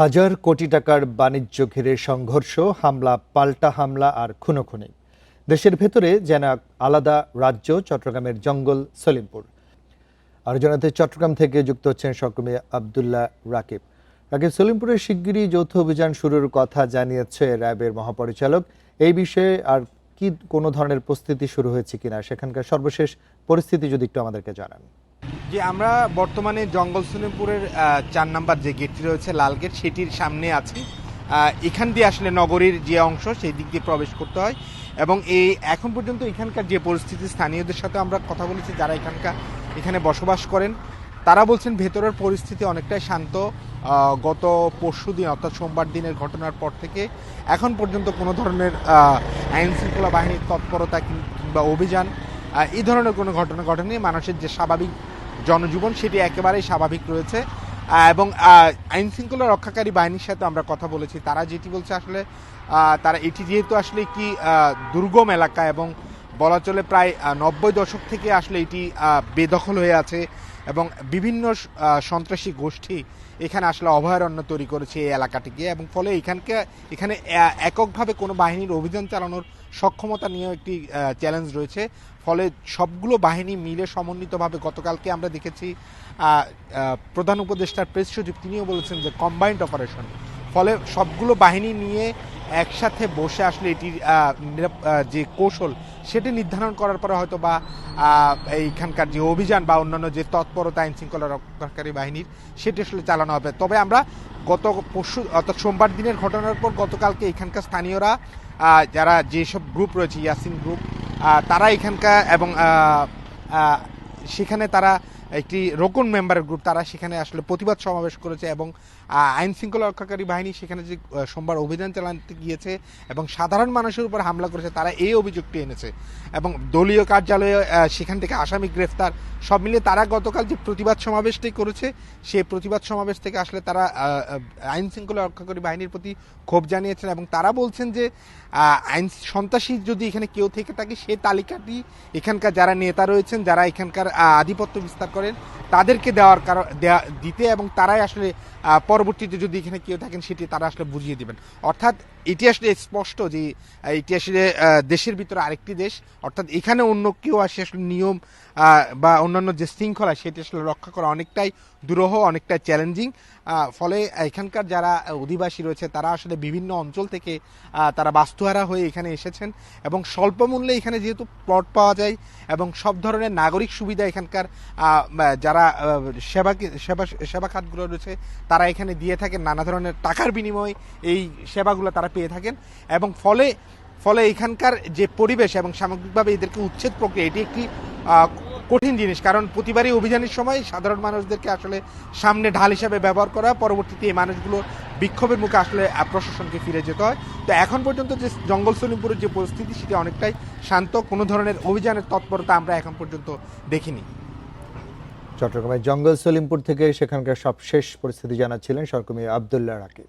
হাজার কোটি টাকার বাণিজ্য ঘিরে সংঘর্ষ, হামলা, পাল্টা হামলা আর খুনোখুনি। দেশের ভেতরে যেন এক আলাদা রাজ্য চট্টগ্রামের জঙ্গল সলিমপুর। আর জানাতে চট্টগ্রাম থেকে যুক্ত হচ্ছেন সহকর্মী আব্দুল্লাহ রাকিব। সলিমপুরের শিগগিরই যৌথ অভিযান শুরুর কথা জানিয়েছে র্যাবের মহাপরিচালক। এই বিষয়ে আর কি কোনো ধরনের প্রস্তুতি শুরু হয়েছে কিনা, সেখানকার সর্বশেষ পরিস্থিতি যদি একটু আমাদেরকে জানান। যে আমরা বর্তমানে জঙ্গল সলিমপুরের ৪ নম্বর যে গেটটি রয়েছে, লাল গেট, সেটির সামনে আছি। এখান দিয়ে আসলে নগরীর যে অংশ সেই দিক দিয়ে প্রবেশ করতে হয় এবং এখন পর্যন্ত এখানকার যে পরিস্থিতি, স্থানীয়দের সাথে আমরা কথা বলেছি যারা এখানে বসবাস করেন, তারা বলছেন ভেতরের পরিস্থিতি অনেকটাই শান্ত। গত পরশুদিন অর্থাৎ সোমবার দিনের ঘটনার পর থেকে এখন পর্যন্ত কোনো ধরনের আইন শৃঙ্খলা বাহিনীর তৎপরতা কিংবা অভিযান এই ধরনের কোনো ঘটনা ঘটেনি। মানুষের যে স্বাভাবিক জনজীবন সেটি একেবারেই স্বাভাবিক রয়েছে এবং আইন শৃঙ্খলা রক্ষাকারী বাহিনীর সাথে আমরা কথা বলেছি, তারা যেটি বলছে আসলে তারা এটি যেহেতু আসলে একটি দুর্গম এলাকা এবং বলা চলে প্রায় 90 দশক থেকে আসলে এটি বেদখল হয়ে আছে এবং বিভিন্ন সন্ত্রাসী গোষ্ঠী এখানে আসলে অভয়ারণ্য তৈরি করেছে এই এলাকাটিকে, এবং ফলে এখানে এককভাবে কোনো বাহিনীর অভিযান চালানোর সক্ষমতা নিয়েও একটি চ্যালেঞ্জ রয়েছে। ফলে সবগুলো বাহিনী মিলে সমন্বিতভাবে গতকালকে আমরা দেখেছি প্রধান উপদেষ্টার প্রেস সচিব তিনিও বলেছেন যে কম্বাইন্ড অপারেশন, ফলে সবগুলো বাহিনী নিয়ে একসাথে বসে আসলে এটির যে কৌশল সেটি নির্ধারণ করার পরে হয়তো বা এইখানকার যে অভিযান বা অন্যান্য যে তৎপরতা আইন শৃঙ্খলা রক্ষাকারী বাহিনীর সেটি আসলে চালানো হবে। তবে আমরা গত পরশু অর্থাৎ সোমবার দিনের ঘটনার পর গতকালকে এখানকার স্থানীয়রা যারা যেসব গ্রুপ রয়েছে, ইয়াসিন গ্রুপ, তারা এখানকার এবং সেখানে তারা একটি রোকন মেম্বারের গ্রুপ, তারা সেখানে আসলে প্রতিবাদ সমাবেশ করেছে এবং আইন শৃঙ্খলা রক্ষাকারী বাহিনী সেখানে যে সোমবার অভিযান চালাতে গিয়েছে এবং সাধারণ মানুষের উপর হামলা করেছে, তারা এই অভিযোগটি এনেছে এবং দলীয় কার্যালয়ে সেখান থেকে আসামি গ্রেফতার, সব মিলিয়ে তারা গতকাল যে প্রতিবাদ সমাবেশটি করেছে সেই প্রতিবাদ সমাবেশ থেকে আসলে তারা আইন শৃঙ্খলা রক্ষাকারী বাহিনীর প্রতি ক্ষোভ জানিয়েছেন এবং তারা বলছেন যে আইন সন্ত্রাসী যদি এখানে কেউ থেকে থাকে সেই তালিকাটি এখানকার যারা নেতা রয়েছেন, যারা এখানকার আধিপত্য বিস্তার করেন, তাদেরকে দিতে এবং তারাই আসলে পরবর্তীতে যদি এখানে কেউ থাকেন সেটি তারা আসলে বুঝিয়ে দিবেন। অর্থাৎ এটি আসলে স্পষ্ট যে এটি আসলে দেশের ভিতরে আরেকটি দেশ, অর্থাৎ এখানে অন্য কেউ আসে আসলে নিয়ম বা অন্যান্য যে শৃঙ্খলা সেটি আসলে রক্ষা করা অনেকটাই দুরূহ, অনেকটাই চ্যালেঞ্জিং। ফলে এখানকার যারা অধিবাসী রয়েছে তারা আসলে বিভিন্ন অঞ্চল থেকে তারা বাস্তুহারা হয়ে এখানে এসেছেন এবং স্বল্প মূল্যে এখানে যেহেতু প্লট পাওয়া যায় এবং সব ধরনের নাগরিক সুবিধা এখানকার যারা সেবা খাতগুলো রয়েছে তারা এখানে দিয়ে থাকেন, নানা ধরনের টাকার বিনিময়ে এই সেবাগুলো তারা পেয়ে থাকেন এবং ফলে এখানকার যে পরিবেশ এবং সামগ্রিকভাবে এদেরকে উচ্ছেদ প্রক্রিয়া এটি একটি কঠিন জিনিস, কারণ প্রতিবারই অভিযানের সময় সাধারণ মানুষদেরকে আসলে সামনে ঢাল হিসাবে ব্যবহার করা, পরবর্তীতে এই মানুষগুলো বিক্ষোভের মুখে আসলে প্রশাসনকে ফিরে যেতে হয়। তো এখন পর্যন্ত যে জঙ্গল সলিমপুরের যে পরিস্থিতি সেটি অনেকটাই শান্ত, কোনো ধরনের অভিযানের তৎপরতা আমরা এখন পর্যন্ত দেখিনি। চট্টগ্রামের জঙ্গল সলিমপুর থেকে সেখানকার সবশেষ পরিস্থিতি জানাচ্ছিলেন সহকর্মী আব্দুল্লাহ রাকিব।